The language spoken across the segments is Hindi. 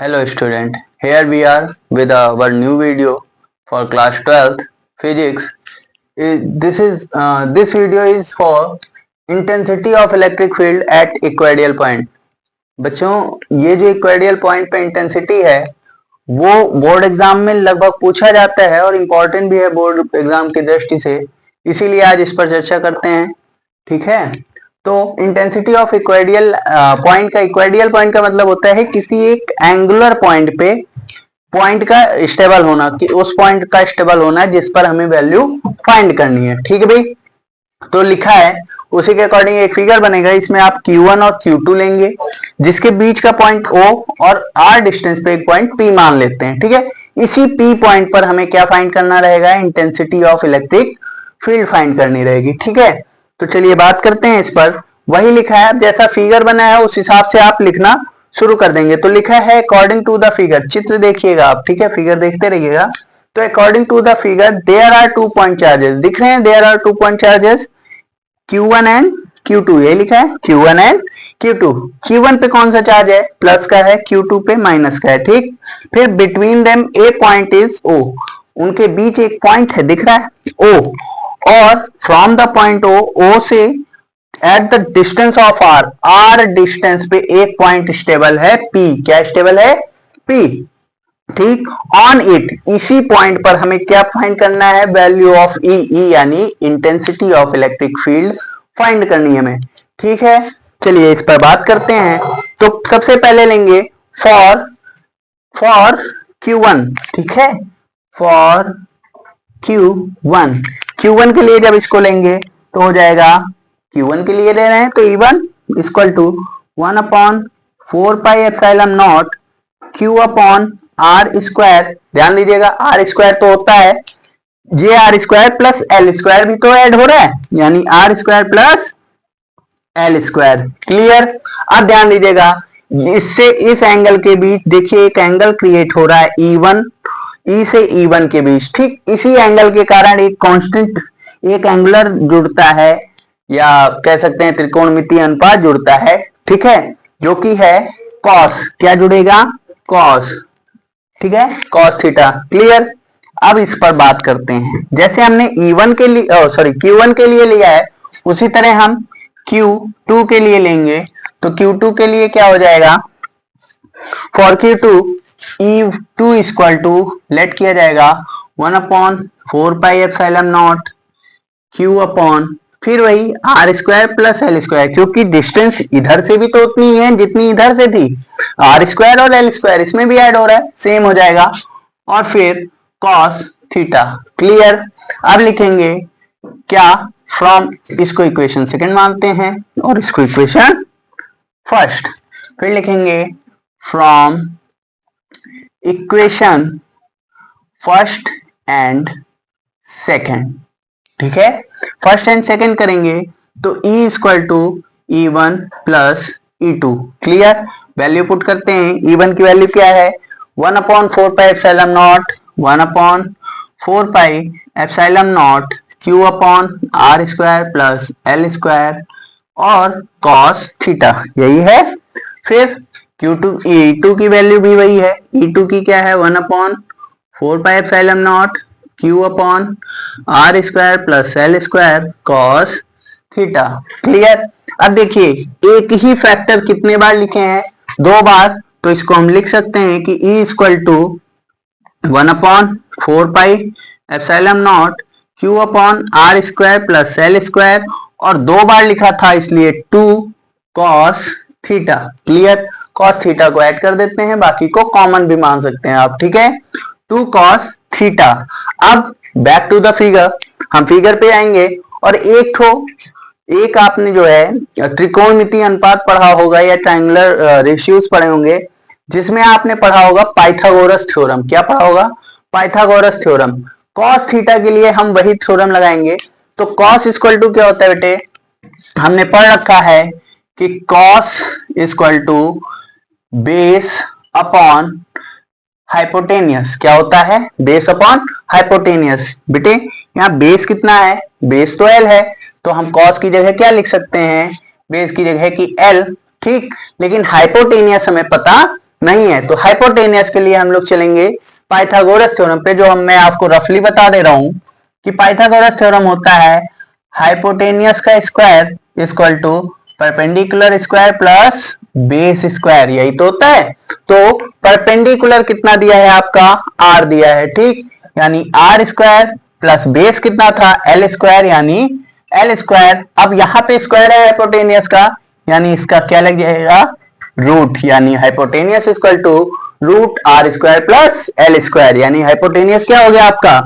Hello student, here we are with our new video for class 12th physics. This video is for intensity of electric field at equatorial point. बच्चों, ये जो इक्वेडियल पॉइंट पे इंटेंसिटी है वो बोर्ड एग्जाम में लगभग पूछा जाता है और इम्पोर्टेंट भी है बोर्ड एग्जाम की दृष्टि से, इसीलिए आज इस पर चर्चा करते हैं। ठीक है, तो इंटेंसिटी ऑफ इक्वेडियल पॉइंट का मतलब होता है किसी एक एंगुलर पॉइंट पे पॉइंट का स्टेबल होना, कि उस पॉइंट का स्टेबल होना जिस पर हमें वैल्यू फाइंड करनी है। ठीक है भाई, तो लिखा है उसी के अकॉर्डिंग एक फिगर बनेगा। इसमें आप Q1 और Q2 लेंगे जिसके बीच का पॉइंट O और R डिस्टेंस पे एक पॉइंट P मान लेते हैं। ठीक है, इसी P पॉइंट पर हमें क्या फाइंड करना रहेगा, intensity of electric field find करनी रहेगी। ठीक है, तो चलिए बात करते हैं इस पर। वही लिखा है, जैसा फिगर बना है उस हिसाब से आप लिखना शुरू कर देंगे। तो लिखा है अकॉर्डिंग टू द फिगर, चित्र देखिएगा आप, ठीक है, फिगर देखते रहिएगा। तो according to the figure there are 2 point charges, दिख रहे हैं, there are 2 point charges Q1 and Q2, ये लिखा है Q1 एंड Q2। Q1 पे कौन सा चार्ज है, प्लस का है, Q2 पे माइनस का है। ठीक, फिर between them A point is O, उनके बीच एक पॉइंट है, दिख रहा है O, और फ्रॉम द पॉइंट O से at the distance of R distance पे एक पॉइंट स्टेबल है P, क्या स्टेबल है, P। ठीक, ऑन इट, इसी पॉइंट पर हमें क्या फाइंड करना है, वैल्यू ऑफ E यानी intensity of electric field find करनी है हमें। ठीक है, चलिए इस पर बात करते हैं। तो सबसे पहले लेंगे फॉर Q1, ठीक है, फॉर Q1 के लिए जब इसको लेंगे तो हो जाएगा, Q1 के लिए ले रहे हैं तो E1 equal to 1/4πε0 Q upon R square. ध्यान दीजिएगा, R स्क्वायर तो होता है जे R square plus L square भी तो ऐड हो रहा है, यानी R square plus L square. Clear. अब ध्यान दीजिएगा, इससे इस एंगल के बीच देखिए एक एंगल क्रिएट हो रहा है E1, E से E1 के बीच। ठीक, इसी एंगल के कारण एक कांस्टेंट, एक एंगुलर जुड़ता है, या कह सकते हैं त्रिकोणमितीय अनुपात जुड़ता है। ठीक है, जो कि है कॉस, क्या जुड़ेगा, कॉस। ठीक है, कॉस थीटा। क्लियर। अब इस पर बात करते हैं, जैसे हमने E1 के लिए Q1 के लिए लिया है उसी तरह हम Q2 के लिए लेंगे। तो Q2 के लिए क्या हो जाएगा, for Q2 E2 equal to late किया जाएगा 1/4πε0 Q अपॉन, फिर वही R square plus L square, क्योंकि डिस्टेंस इधर से भी तो उतनी है जितनी इधर से थी, R स्क्वायर और एल स्क्वायर इसमें भी ऐड हो रहा है, सेम हो जाएगा, और फिर कॉस थीटा। क्लियर। अब लिखेंगे क्या, फ्रॉम, इसको इक्वेशन सेकंड मानते हैं और इसको इक्वेशन फर्स्ट, फिर लिखेंगे from equation first and second. ठीक है, फर्स्ट एंड सेकंड करेंगे तो E equal to E1 plus E2। Clear. Value put करते हैं, E1 की वैल्यू क्या है, 1/4πε0 Q upon R square plus L square और कॉस थीटा, यही है। फिर Q2 E2 की वैल्यू भी वही है, E2 की क्या है, 1/4πε0 Q upon R square plus L square cos theta. Clear. अब देखिए एक ही फैक्टर कितने बार लिखे हैं, 2 बार, तो इसको हम लिख सकते हैं कि E equal to 1/4πε0 Q upon R square plus L square, और 2 बार लिखा था इसलिए 2 cos theta. Clear. Cos theta को ऐड कर देते हैं, बाकी को कॉमन भी मान सकते हैं आप। ठीक है, 2 कॉस थीटा। अब बैक टू द फिगर, हम फिगर पे आएंगे और एक आपने जो है त्रिकोणमितीय अनुपात पढ़ा होगा या ट्रायंगुलर रेशियोज पढ़े होंगे, जिसमें आपने पढ़ा होगा पाइथागोरस थ्योरम। क्या पढ़ा होगा, पाइथागोरस थ्योरम। कॉस थीटा के लिए हम वही थ्योरम लगाएंगे। तो कॉस इक्वल टू क्या होता है बेटे, हमने पढ़ रखा है कि cos equal to base upon hypotenuse. क्या होता है, बेस अपॉन हाइपोटेनियस। बेटे यहाँ बेस कितना है, बेस तो L है, तो हम कॉस की जगह क्या लिख सकते हैं, बेस की जगह की L। ठीक, लेकिन हाइपोटेनियस हमें पता नहीं है। तो हाइपोटेनियस के लिए हम लोग चलेंगे पाइथागोरस थ्योरम पे, जो मैं आपको रफली बता दे रहा हूं कि पाइथागोरस थ्योरम होता है हाइपोटेनियस का square equal to perpendicular square plus base square, यही तो होता है। तो परपेंडिकुलर कितना दिया है आपका, आर दिया है, ठीक, यानी आर स्क्वायर प्लस बेस कितना था, एल स्क्वायर, यानी एल स्क्वायर। अब यहाँ पे स्क्वायर है हाइपोटेनियस का, यानी इसका क्या लग जाएगा, रूट, यानी hypotenuse equal to root R square plus L square, यानी हाइपोटेनियस क्या हो गया आपका,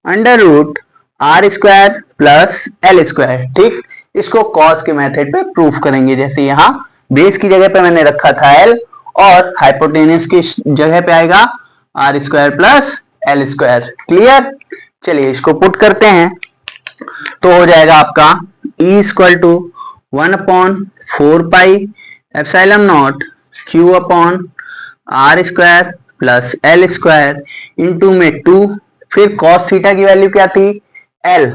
under root R square plus L square, ठीक। इसको कॉस के मेथड पे प्रूफ करेंगे, जैसे यहाँ बेस की जगह पे मैंने रखा था एल और हाइपोटेनियस की जगह पे आएगा R square plus L square, clear. चलिए इसको पुट करते हैं, तो हो जाएगा आपका E equal to 1/4 pi epsilon nought Q upon R square plus L square into में 2, फिर कॉस थीटा की वैल्यू क्या थी, एल,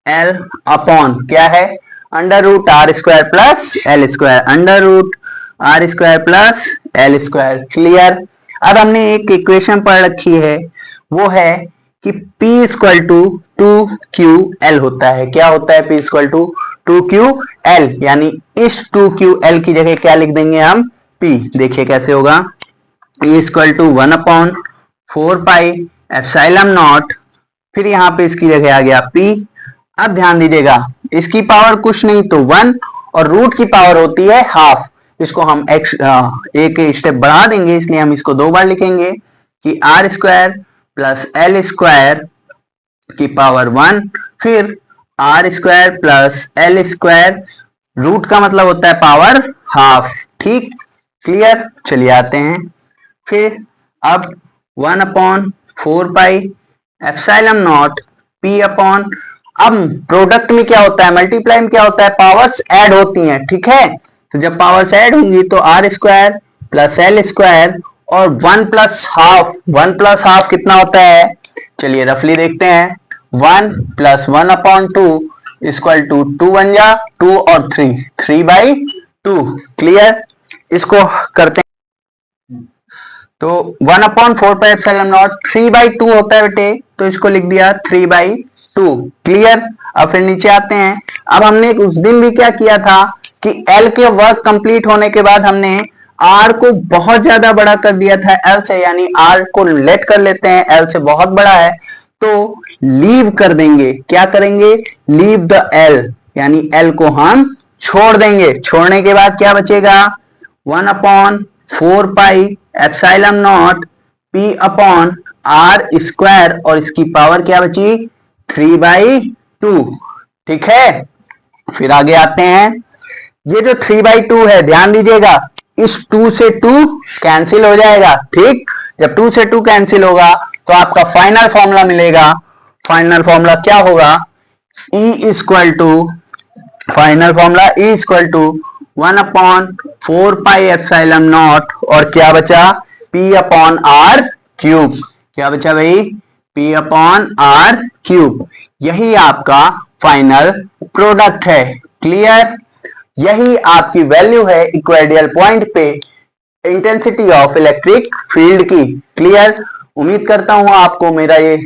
एल अपॉन क्या है, under root R square plus L square, under root R square plus L square, clear. अब हमने एक इक्वेशन पढ़ रखी है, वो है कि P इक्वल टू 2QL होता है। क्या होता है P इक्वल टू 2QL, यानी इस 2QL की जगह क्या लिख देंगे हम, P। देखिए कैसे होगा, P equal to 1/4 pi epsilon nought, फिर यहाँ पे इसकी जगह आ गया P। अब ध्यान दीजिएगा, इसकी पावर कुछ नहीं तो 1 और रूट की पावर होती है हाफ। इसको हम एक स्टेप बढ़ा देंगे, इसलिए हम इसको 2 बार लिखेंगे कि R square plus L square की पावर 1, फिर R square plus L square, root का मतलब होता है पावर हाफ, ठीक, क्लियर। चलिए आते हैं फिर, अब 1/4 pi epsilon nought P upon, अब प्रोडक्ट में क्या होता है, मल्टीप्लाई में क्या होता है, पावर्स ऐड होती हैं, ठीक है। तो जब पावर्स ऐड होंगी तो R square plus L square और 1 प्लस हाफ, 1 प्लस हाफ कितना होता है, चलिए रफली देखते हैं, 1 प्लस 1/2 इक्वल टू 2 बन जा 2 और 3, 3/2, क्लियर। इसको करते हैं, तो 1/4 पाई एप्सिलॉन नॉट 3/2 होता है बेटे, तो इसको लिख दिया 3/2, क्लियर। अब फिर नीचे आते हैं, अब हमने उस दिन भी क्या किया था कि एल के वर्क कंप्लीट होने के बाद हमने आर को बहुत ज्यादा बड़ा कर दिया था एल से, यानी आर को लेट कर लेते हैं, एल से बहुत बड़ा है तो लीव कर देंगे, क्या करेंगे, लीव द एल, यानी एल को हम छोड़ देंगे। छोड़ने के बाद क्या बचेगा, 1/4 pi epsilon nought P upon R square, और इसकी पावर क्या बची, 3/2, ठीक है। फिर आगे आते हैं, ये जो 3/2 है, ध्यान दीजिएगा, इस 2 से 2 कैंसिल हो जाएगा, ठीक। जब 2 से 2 कैंसिल होगा तो आपका फाइनल फॉर्मूला मिलेगा। फाइनल फॉर्मूला क्या होगा, E equal to, final formula E equal to 1/4 pi epsilon nought, और क्या बचा, P अपॉन आर क्यूब, क्या बचा भाई, P अपॉन आर क्यूब। यही आपका फाइनल प्रोडक्ट है, क्लियर। यही आपकी वैल्यू है इक्वेडियल पॉइंट पे इंटेंसिटी ऑफ इलेक्ट्रिक फील्ड की, क्लियर। उम्मीद करता हूं आपको मेरा ये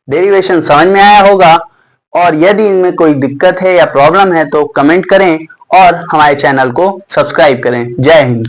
डेरिवेशन समझ में आया होगा, और यदि इनमें कोई दिक्कत है या प्रॉब्लम है तो कमेंट करें और हमारे चैनल को सब्सक्राइब करें। जय हिंद।